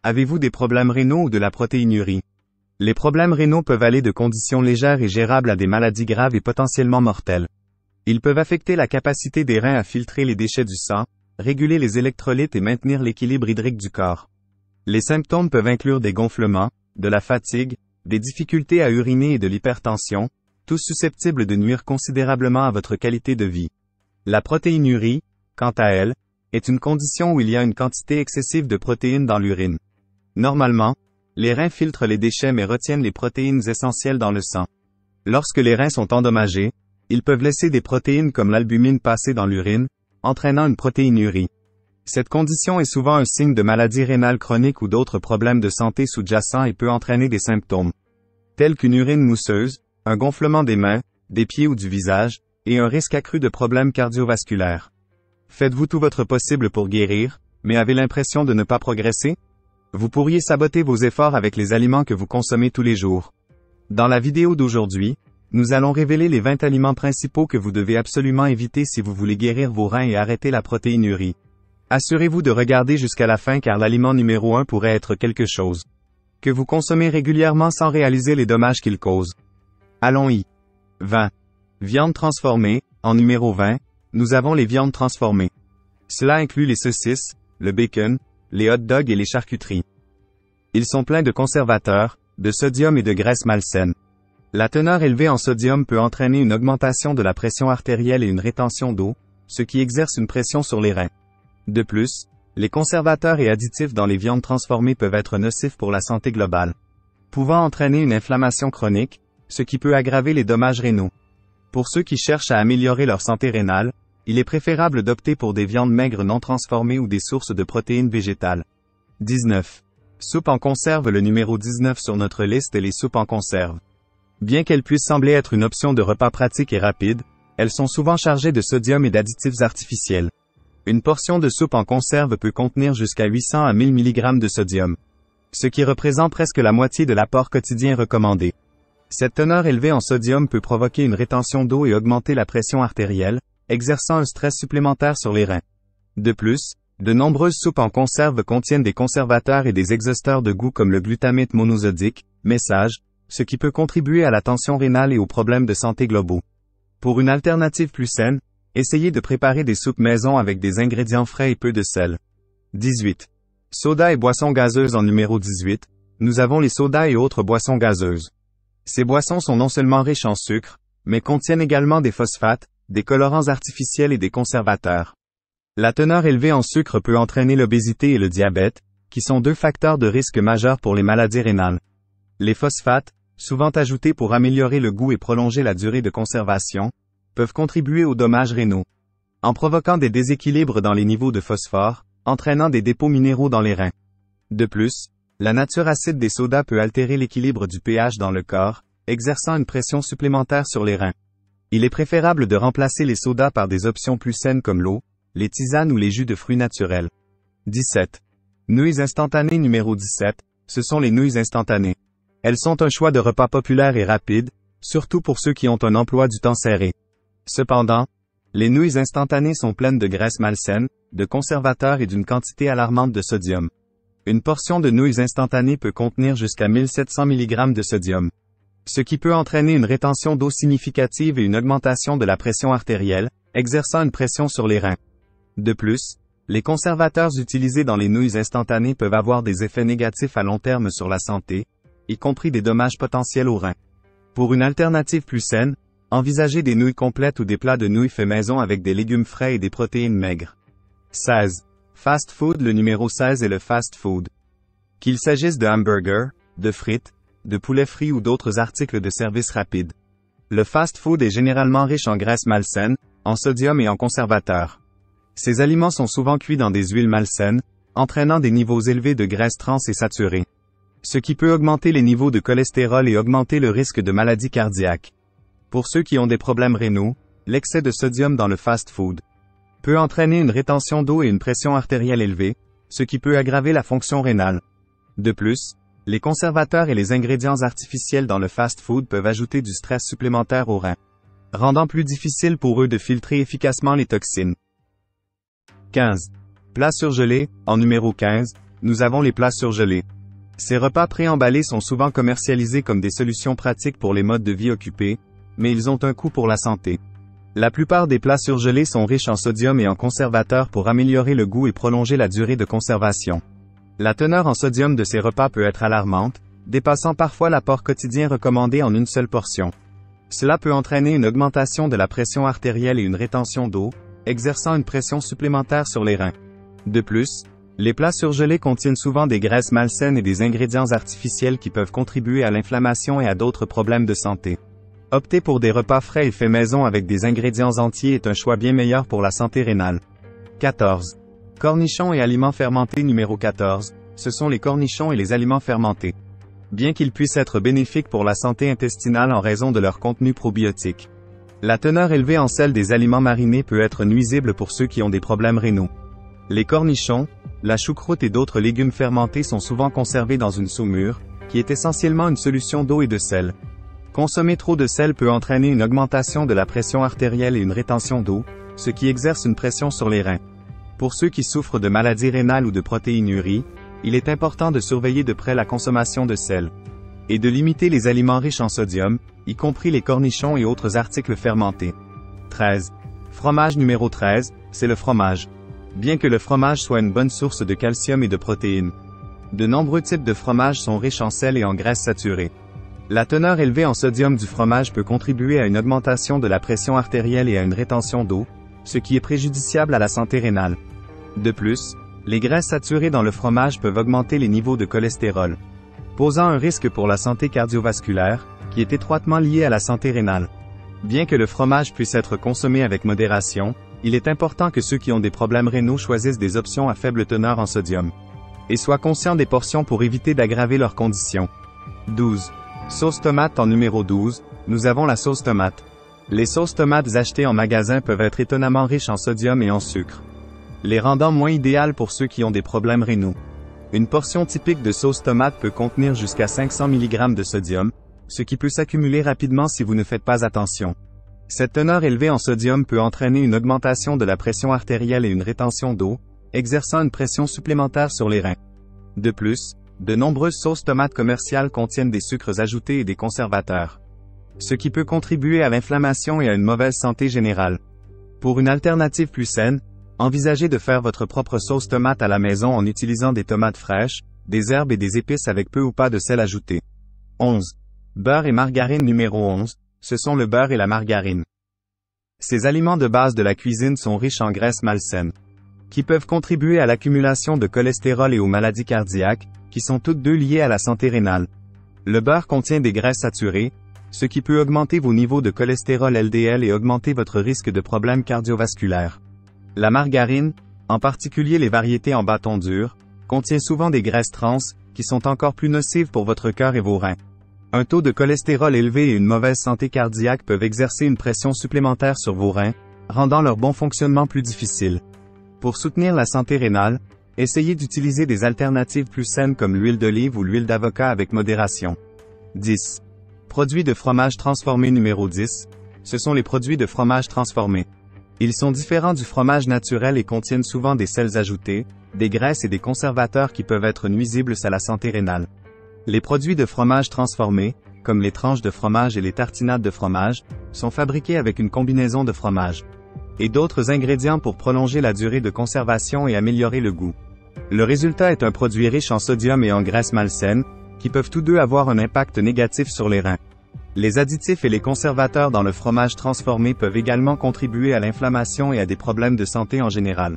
Avez-vous des problèmes rénaux ou de la protéinurie? Les problèmes rénaux peuvent aller de conditions légères et gérables à des maladies graves et potentiellement mortelles. Ils peuvent affecter la capacité des reins à filtrer les déchets du sang, réguler les électrolytes et maintenir l'équilibre hydrique du corps. Les symptômes peuvent inclure des gonflements, de la fatigue, des difficultés à uriner et de l'hypertension, tous susceptibles de nuire considérablement à votre qualité de vie. La protéinurie, quant à elle, est une condition où il y a une quantité excessive de protéines dans l'urine. Normalement, les reins filtrent les déchets mais retiennent les protéines essentielles dans le sang. Lorsque les reins sont endommagés, ils peuvent laisser des protéines comme l'albumine passer dans l'urine, entraînant une protéinurie. Cette condition est souvent un signe de maladie rénale chronique ou d'autres problèmes de santé sous-jacents et peut entraîner des symptômes tels qu'une urine mousseuse, un gonflement des mains, des pieds ou du visage, et un risque accru de problèmes cardiovasculaires. Faites-vous tout votre possible pour guérir, mais avez l'impression de ne pas progresser? Vous pourriez saboter vos efforts avec les aliments que vous consommez tous les jours. Dans la vidéo d'aujourd'hui, nous allons révéler les 20 aliments principaux que vous devez absolument éviter si vous voulez guérir vos reins et arrêter la protéinurie. Assurez-vous de regarder jusqu'à la fin car l'aliment numéro 1 pourrait être quelque chose que vous consommez régulièrement sans réaliser les dommages qu'il cause. Allons-y. 20. Viande transformée. En numéro 20, nous avons les viandes transformées. Cela inclut les saucisses, le bacon, les hot dogs et les charcuteries. Ils sont pleins de conservateurs, de sodium et de graisses malsaines. La teneur élevée en sodium peut entraîner une augmentation de la pression artérielle et une rétention d'eau, ce qui exerce une pression sur les reins. De plus, les conservateurs et additifs dans les viandes transformées peuvent être nocifs pour la santé globale, pouvant entraîner une inflammation chronique, ce qui peut aggraver les dommages rénaux. Pour ceux qui cherchent à améliorer leur santé rénale, il est préférable d'opter pour des viandes maigres non transformées ou des sources de protéines végétales. 19. Soupe en conserve. Le numéro 19 sur notre liste est les soupes en conserve. Bien qu'elles puissent sembler être une option de repas pratique et rapide, elles sont souvent chargées de sodium et d'additifs artificiels. Une portion de soupe en conserve peut contenir jusqu'à 800 à 1000 mg de sodium, ce qui représente presque la moitié de l'apport quotidien recommandé. Cette teneur élevée en sodium peut provoquer une rétention d'eau et augmenter la pression artérielle, exerçant un stress supplémentaire sur les reins. De plus, de nombreuses soupes en conserve contiennent des conservateurs et des exhausteurs de goût comme le glutamate monosodique, message, ce qui peut contribuer à la tension rénale et aux problèmes de santé globaux. Pour une alternative plus saine, essayez de préparer des soupes maison avec des ingrédients frais et peu de sel. 18. Soda et boissons gazeuses. En numéro 18, nous avons les sodas et autres boissons gazeuses. Ces boissons sont non seulement riches en sucre, mais contiennent également des phosphates, des colorants artificiels et des conservateurs. La teneur élevée en sucre peut entraîner l'obésité et le diabète, qui sont deux facteurs de risque majeurs pour les maladies rénales. Les phosphates, souvent ajoutés pour améliorer le goût et prolonger la durée de conservation, peuvent contribuer aux dommages rénaux, en provoquant des déséquilibres dans les niveaux de phosphore, entraînant des dépôts minéraux dans les reins. De plus, la nature acide des sodas peut altérer l'équilibre du pH dans le corps, exerçant une pression supplémentaire sur les reins. Il est préférable de remplacer les sodas par des options plus saines comme l'eau, les tisanes ou les jus de fruits naturels. 17. Nouilles instantanées. Numéro 17, ce sont les nouilles instantanées. Elles sont un choix de repas populaire et rapide, surtout pour ceux qui ont un emploi du temps serré. Cependant, les nouilles instantanées sont pleines de graisses malsaines, de conservateurs et d'une quantité alarmante de sodium. Une portion de nouilles instantanées peut contenir jusqu'à 1700 mg de sodium, ce qui peut entraîner une rétention d'eau significative et une augmentation de la pression artérielle, exerçant une pression sur les reins. De plus, les conservateurs utilisés dans les nouilles instantanées peuvent avoir des effets négatifs à long terme sur la santé, y compris des dommages potentiels aux reins. Pour une alternative plus saine, envisagez des nouilles complètes ou des plats de nouilles faits maison avec des légumes frais et des protéines maigres. 16. Fast food. Le numéro 16 est le fast food. Qu'il s'agisse de hamburgers, de frites, de poulet frit ou d'autres articles de service rapide. Le fast food est généralement riche en graisses malsaines, en sodium et en conservateurs. Ces aliments sont souvent cuits dans des huiles malsaines, entraînant des niveaux élevés de graisses trans et saturées, ce qui peut augmenter les niveaux de cholestérol et augmenter le risque de maladies cardiaques. Pour ceux qui ont des problèmes rénaux, l'excès de sodium dans le fast-food peut entraîner une rétention d'eau et une pression artérielle élevée, ce qui peut aggraver la fonction rénale. De plus, les conservateurs et les ingrédients artificiels dans le fast-food peuvent ajouter du stress supplémentaire aux reins, rendant plus difficile pour eux de filtrer efficacement les toxines. 15. Plats surgelés. En numéro 15, nous avons les plats surgelés. Ces repas préemballés sont souvent commercialisés comme des solutions pratiques pour les modes de vie occupés, mais ils ont un coût pour la santé. La plupart des plats surgelés sont riches en sodium et en conservateurs pour améliorer le goût et prolonger la durée de conservation. La teneur en sodium de ces repas peut être alarmante, dépassant parfois l'apport quotidien recommandé en une seule portion. Cela peut entraîner une augmentation de la pression artérielle et une rétention d'eau, exerçant une pression supplémentaire sur les reins. De plus, les plats surgelés contiennent souvent des graisses malsaines et des ingrédients artificiels qui peuvent contribuer à l'inflammation et à d'autres problèmes de santé. Opter pour des repas frais et faits maison avec des ingrédients entiers est un choix bien meilleur pour la santé rénale. 14. Cornichons et aliments fermentés numéro 14, ce sont les cornichons et les aliments fermentés. Bien qu'ils puissent être bénéfiques pour la santé intestinale en raison de leur contenu probiotique, la teneur élevée en sel des aliments marinés peut être nuisible pour ceux qui ont des problèmes rénaux. Les cornichons, la choucroute et d'autres légumes fermentés sont souvent conservés dans une saumure, qui est essentiellement une solution d'eau et de sel. Consommer trop de sel peut entraîner une augmentation de la pression artérielle et une rétention d'eau, ce qui exerce une pression sur les reins. Pour ceux qui souffrent de maladies rénales ou de protéinurie, il est important de surveiller de près la consommation de sel et de limiter les aliments riches en sodium, y compris les cornichons et autres articles fermentés. 13. Fromage numéro 13, c'est le fromage. Bien que le fromage soit une bonne source de calcium et de protéines, de nombreux types de fromages sont riches en sel et en graisses saturées. La teneur élevée en sodium du fromage peut contribuer à une augmentation de la pression artérielle et à une rétention d'eau, ce qui est préjudiciable à la santé rénale. De plus, les graisses saturées dans le fromage peuvent augmenter les niveaux de cholestérol, posant un risque pour la santé cardiovasculaire, qui est étroitement liée à la santé rénale. Bien que le fromage puisse être consommé avec modération, il est important que ceux qui ont des problèmes rénaux choisissent des options à faible teneur en sodium, et soient conscients des portions pour éviter d'aggraver leurs conditions. 12. Sauce tomate en numéro 12, nous avons la sauce tomate. Les sauces tomates achetées en magasin peuvent être étonnamment riches en sodium et en sucre, les rendant moins idéales pour ceux qui ont des problèmes rénaux. Une portion typique de sauce tomate peut contenir jusqu'à 500 mg de sodium, ce qui peut s'accumuler rapidement si vous ne faites pas attention. Cette teneur élevée en sodium peut entraîner une augmentation de la pression artérielle et une rétention d'eau, exerçant une pression supplémentaire sur les reins. De plus, de nombreuses sauces tomates commerciales contiennent des sucres ajoutés et des conservateurs, ce qui peut contribuer à l'inflammation et à une mauvaise santé générale. Pour une alternative plus saine, envisagez de faire votre propre sauce tomate à la maison en utilisant des tomates fraîches, des herbes et des épices avec peu ou pas de sel ajouté. 11. Beurre et margarine numéro 11, ce sont le beurre et la margarine. Ces aliments de base de la cuisine sont riches en graisses malsaines, qui peuvent contribuer à l'accumulation de cholestérol et aux maladies cardiaques, qui sont toutes deux liées à la santé rénale. Le beurre contient des graisses saturées, ce qui peut augmenter vos niveaux de cholestérol LDL et augmenter votre risque de problèmes cardiovasculaires. La margarine, en particulier les variétés en bâton dur, contient souvent des graisses trans, qui sont encore plus nocives pour votre cœur et vos reins. Un taux de cholestérol élevé et une mauvaise santé cardiaque peuvent exercer une pression supplémentaire sur vos reins, rendant leur bon fonctionnement plus difficile. Pour soutenir la santé rénale, essayez d'utiliser des alternatives plus saines comme l'huile d'olive ou l'huile d'avocat avec modération. 10. Produits de fromage transformé numéro 10, ce sont les produits de fromage transformés. Ils sont différents du fromage naturel et contiennent souvent des sels ajoutés, des graisses et des conservateurs qui peuvent être nuisibles à la santé rénale. Les produits de fromage transformés, comme les tranches de fromage et les tartinades de fromage, sont fabriqués avec une combinaison de fromage et d'autres ingrédients pour prolonger la durée de conservation et améliorer le goût. Le résultat est un produit riche en sodium et en graisses malsaines, qui peuvent tous deux avoir un impact négatif sur les reins. Les additifs et les conservateurs dans le fromage transformé peuvent également contribuer à l'inflammation et à des problèmes de santé en général.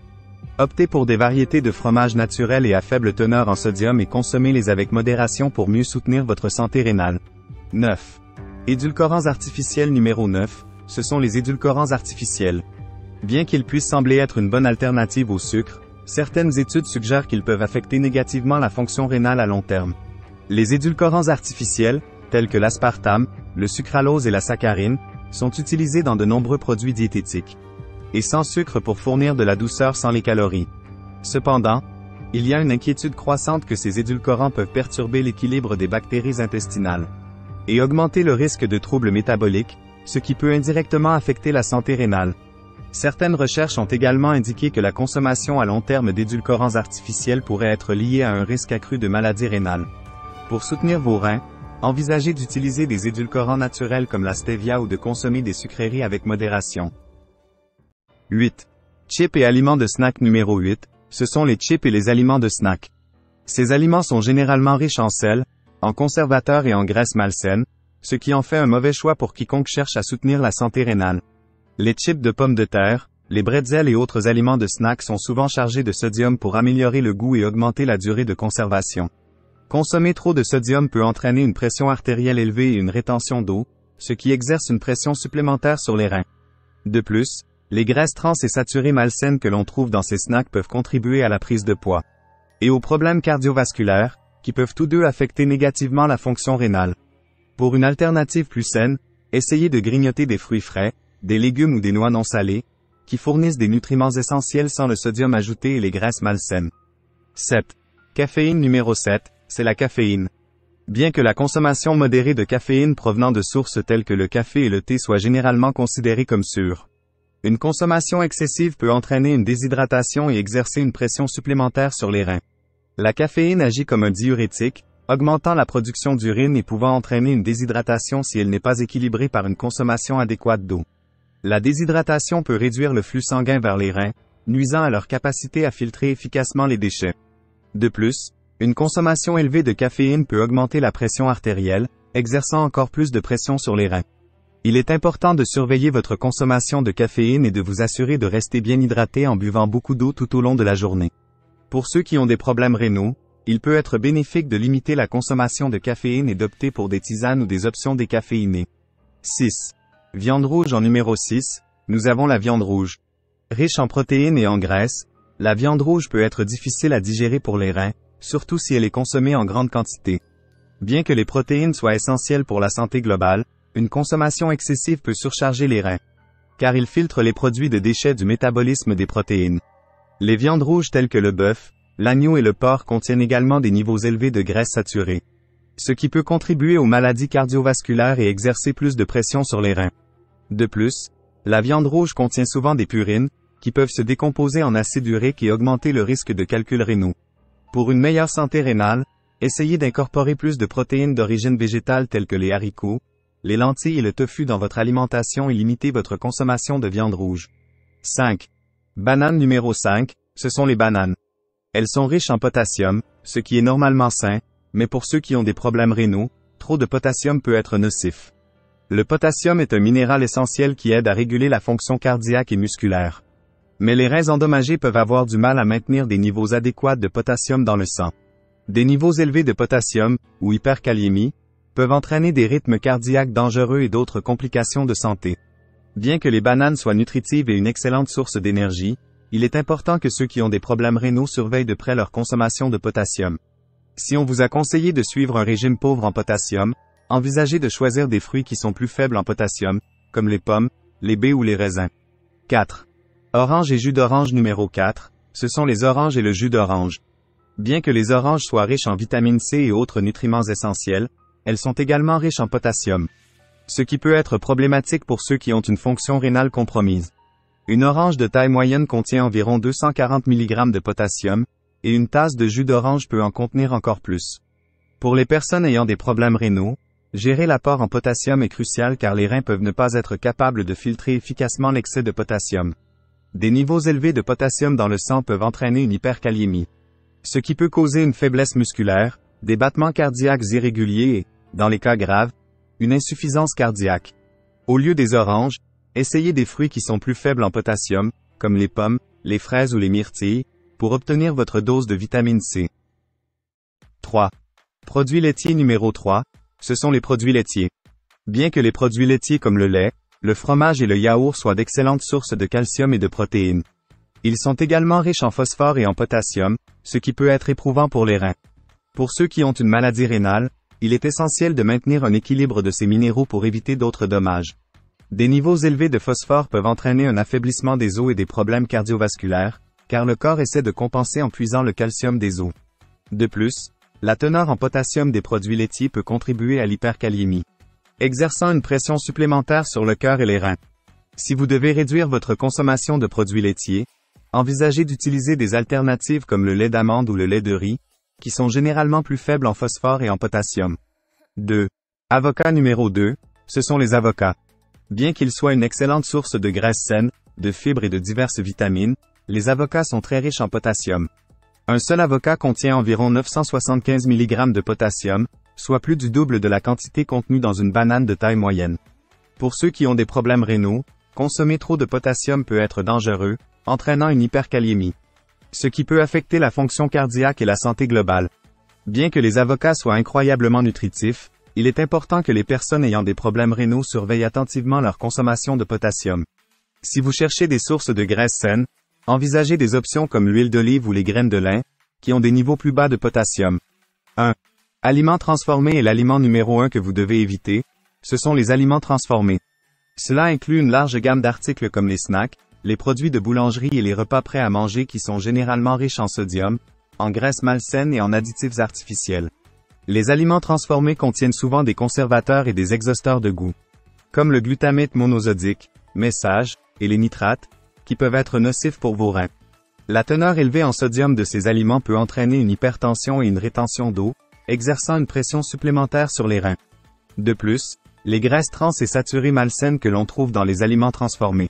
Optez pour des variétés de fromage naturels et à faible teneur en sodium et consommez-les avec modération pour mieux soutenir votre santé rénale. 9. Édulcorants artificiels numéro 9, ce sont les édulcorants artificiels. Bien qu'ils puissent sembler être une bonne alternative au sucre, certaines études suggèrent qu'ils peuvent affecter négativement la fonction rénale à long terme. Les édulcorants artificiels, tels que l'aspartame, le sucralose et la saccharine, sont utilisés dans de nombreux produits diététiques et sans sucre pour fournir de la douceur sans les calories. Cependant, il y a une inquiétude croissante que ces édulcorants peuvent perturber l'équilibre des bactéries intestinales et augmenter le risque de troubles métaboliques, ce qui peut indirectement affecter la santé rénale. Certaines recherches ont également indiqué que la consommation à long terme d'édulcorants artificiels pourrait être liée à un risque accru de maladie rénale. Pour soutenir vos reins, envisagez d'utiliser des édulcorants naturels comme la stevia ou de consommer des sucreries avec modération. 8. Chips et aliments de snack numéro 8, ce sont les chips et les aliments de snack. Ces aliments sont généralement riches en sel, en conservateurs et en graisses malsaines, ce qui en fait un mauvais choix pour quiconque cherche à soutenir la santé rénale. Les chips de pommes de terre, les bretzels et autres aliments de snack sont souvent chargés de sodium pour améliorer le goût et augmenter la durée de conservation. Consommer trop de sodium peut entraîner une pression artérielle élevée et une rétention d'eau, ce qui exerce une pression supplémentaire sur les reins. De plus, les graisses trans et saturées malsaines que l'on trouve dans ces snacks peuvent contribuer à la prise de poids et aux problèmes cardiovasculaires, qui peuvent tous deux affecter négativement la fonction rénale. Pour une alternative plus saine, essayez de grignoter des fruits frais, des légumes ou des noix non salées, qui fournissent des nutriments essentiels sans le sodium ajouté et les graisses malsaines. 7. Caféine numéro 7, c'est la caféine. Bien que la consommation modérée de caféine provenant de sources telles que le café et le thé soit généralement considérée comme sûre, une consommation excessive peut entraîner une déshydratation et exercer une pression supplémentaire sur les reins. La caféine agit comme un diurétique, augmentant la production d'urine et pouvant entraîner une déshydratation si elle n'est pas équilibrée par une consommation adéquate d'eau. La déshydratation peut réduire le flux sanguin vers les reins, nuisant à leur capacité à filtrer efficacement les déchets. De plus, une consommation élevée de caféine peut augmenter la pression artérielle, exerçant encore plus de pression sur les reins. Il est important de surveiller votre consommation de caféine et de vous assurer de rester bien hydraté en buvant beaucoup d'eau tout au long de la journée. Pour ceux qui ont des problèmes rénaux, il peut être bénéfique de limiter la consommation de caféine et d'opter pour des tisanes ou des options décaféinées. 6. Viande rouge en numéro 6, nous avons la viande rouge. Riche en protéines et en graisses, la viande rouge peut être difficile à digérer pour les reins, surtout si elle est consommée en grande quantité. Bien que les protéines soient essentielles pour la santé globale, une consommation excessive peut surcharger les reins, car ils filtrent les produits de déchets du métabolisme des protéines. Les viandes rouges telles que le bœuf, l'agneau et le porc contiennent également des niveaux élevés de graisses saturées, ce qui peut contribuer aux maladies cardiovasculaires et exercer plus de pression sur les reins. De plus, la viande rouge contient souvent des purines, qui peuvent se décomposer en acide urique et augmenter le risque de calculs rénaux. Pour une meilleure santé rénale, essayez d'incorporer plus de protéines d'origine végétale telles que les haricots, les lentilles et le tofu dans votre alimentation et limitez votre consommation de viande rouge. 5. Banane numéro 5, ce sont les bananes. Elles sont riches en potassium, ce qui est normalement sain, mais pour ceux qui ont des problèmes rénaux, trop de potassium peut être nocif. Le potassium est un minéral essentiel qui aide à réguler la fonction cardiaque et musculaire. Mais les reins endommagés peuvent avoir du mal à maintenir des niveaux adéquats de potassium dans le sang. Des niveaux élevés de potassium, ou hyperkaliémie, peuvent entraîner des rythmes cardiaques dangereux et d'autres complications de santé. Bien que les bananes soient nutritives et une excellente source d'énergie, il est important que ceux qui ont des problèmes rénaux surveillent de près leur consommation de potassium. Si on vous a conseillé de suivre un régime pauvre en potassium, envisagez de choisir des fruits qui sont plus faibles en potassium, comme les pommes, les baies ou les raisins. 4. Orange et jus d'orange numéro 4, ce sont les oranges et le jus d'orange. Bien que les oranges soient riches en vitamine C et autres nutriments essentiels, elles sont également riches en potassium, ce qui peut être problématique pour ceux qui ont une fonction rénale compromise. Une orange de taille moyenne contient environ 240 mg de potassium, et une tasse de jus d'orange peut en contenir encore plus. Pour les personnes ayant des problèmes rénaux, gérer l'apport en potassium est crucial car les reins peuvent ne pas être capables de filtrer efficacement l'excès de potassium. Des niveaux élevés de potassium dans le sang peuvent entraîner une hyperkaliémie, ce qui peut causer une faiblesse musculaire, des battements cardiaques irréguliers et, dans les cas graves, une insuffisance cardiaque. Au lieu des oranges, essayez des fruits qui sont plus faibles en potassium, comme les pommes, les fraises ou les myrtilles, pour obtenir votre dose de vitamine C. 3. Produits laitiers numéro 3, ce sont les produits laitiers. Bien que les produits laitiers comme le lait, le fromage et le yaourt soient d'excellentes sources de calcium et de protéines, ils sont également riches en phosphore et en potassium, ce qui peut être éprouvant pour les reins. Pour ceux qui ont une maladie rénale, il est essentiel de maintenir un équilibre de ces minéraux pour éviter d'autres dommages. Des niveaux élevés de phosphore peuvent entraîner un affaiblissement des os et des problèmes cardiovasculaires, car le corps essaie de compenser en puisant le calcium des os. De plus, la teneur en potassium des produits laitiers peut contribuer à l'hyperkaliémie, exerçant une pression supplémentaire sur le cœur et les reins. Si vous devez réduire votre consommation de produits laitiers, envisagez d'utiliser des alternatives comme le lait d'amande ou le lait de riz, qui sont généralement plus faibles en phosphore et en potassium. 2. Avocat numéro 2, ce sont les avocats. Bien qu'ils soient une excellente source de graisses saines, de fibres et de diverses vitamines, les avocats sont très riches en potassium. Un seul avocat contient environ 975 mg de potassium, soit plus du double de la quantité contenue dans une banane de taille moyenne. Pour ceux qui ont des problèmes rénaux, consommer trop de potassium peut être dangereux, entraînant une hyperkaliémie, ce qui peut affecter la fonction cardiaque et la santé globale. Bien que les avocats soient incroyablement nutritifs, il est important que les personnes ayant des problèmes rénaux surveillent attentivement leur consommation de potassium. Si vous cherchez des sources de graisses saines, envisagez des options comme l'huile d'olive ou les graines de lin, qui ont des niveaux plus bas de potassium. 1. Aliments transformés est l'aliment numéro 1 que vous devez éviter, ce sont les aliments transformés. Cela inclut une large gamme d'articles comme les snacks, les produits de boulangerie et les repas prêts à manger qui sont généralement riches en sodium, en graisses malsaines et en additifs artificiels. Les aliments transformés contiennent souvent des conservateurs et des exhausteurs de goût, comme le glutamate monosodique, message, et les nitrates, qui peuvent être nocifs pour vos reins. La teneur élevée en sodium de ces aliments peut entraîner une hypertension et une rétention d'eau, exerçant une pression supplémentaire sur les reins. De plus, les graisses trans et saturées malsaines que l'on trouve dans les aliments transformés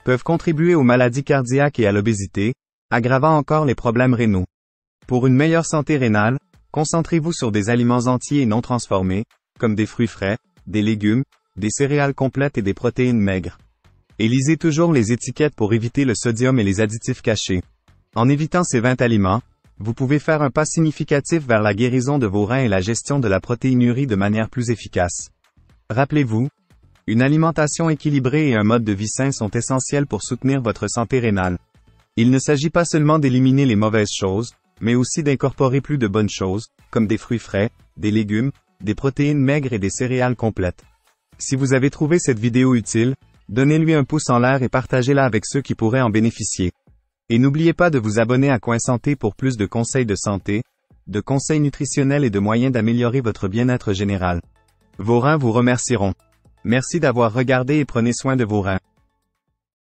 peuvent contribuer aux maladies cardiaques et à l'obésité, aggravant encore les problèmes rénaux. Pour une meilleure santé rénale, concentrez-vous sur des aliments entiers et non transformés, comme des fruits frais, des légumes, des céréales complètes et des protéines maigres. Et lisez toujours les étiquettes pour éviter le sodium et les additifs cachés. En évitant ces 20 aliments, vous pouvez faire un pas significatif vers la guérison de vos reins et la gestion de la protéinurie de manière plus efficace. Rappelez-vous, une alimentation équilibrée et un mode de vie sain sont essentiels pour soutenir votre santé rénale. Il ne s'agit pas seulement d'éliminer les mauvaises choses, mais aussi d'incorporer plus de bonnes choses, comme des fruits frais, des légumes, des protéines maigres et des céréales complètes. Si vous avez trouvé cette vidéo utile, donnez-lui un pouce en l'air et partagez-la avec ceux qui pourraient en bénéficier. Et n'oubliez pas de vous abonner à Coin Santé pour plus de conseils de santé, de conseils nutritionnels et de moyens d'améliorer votre bien-être général. Vos reins vous remercieront. Merci d'avoir regardé et prenez soin de vos reins.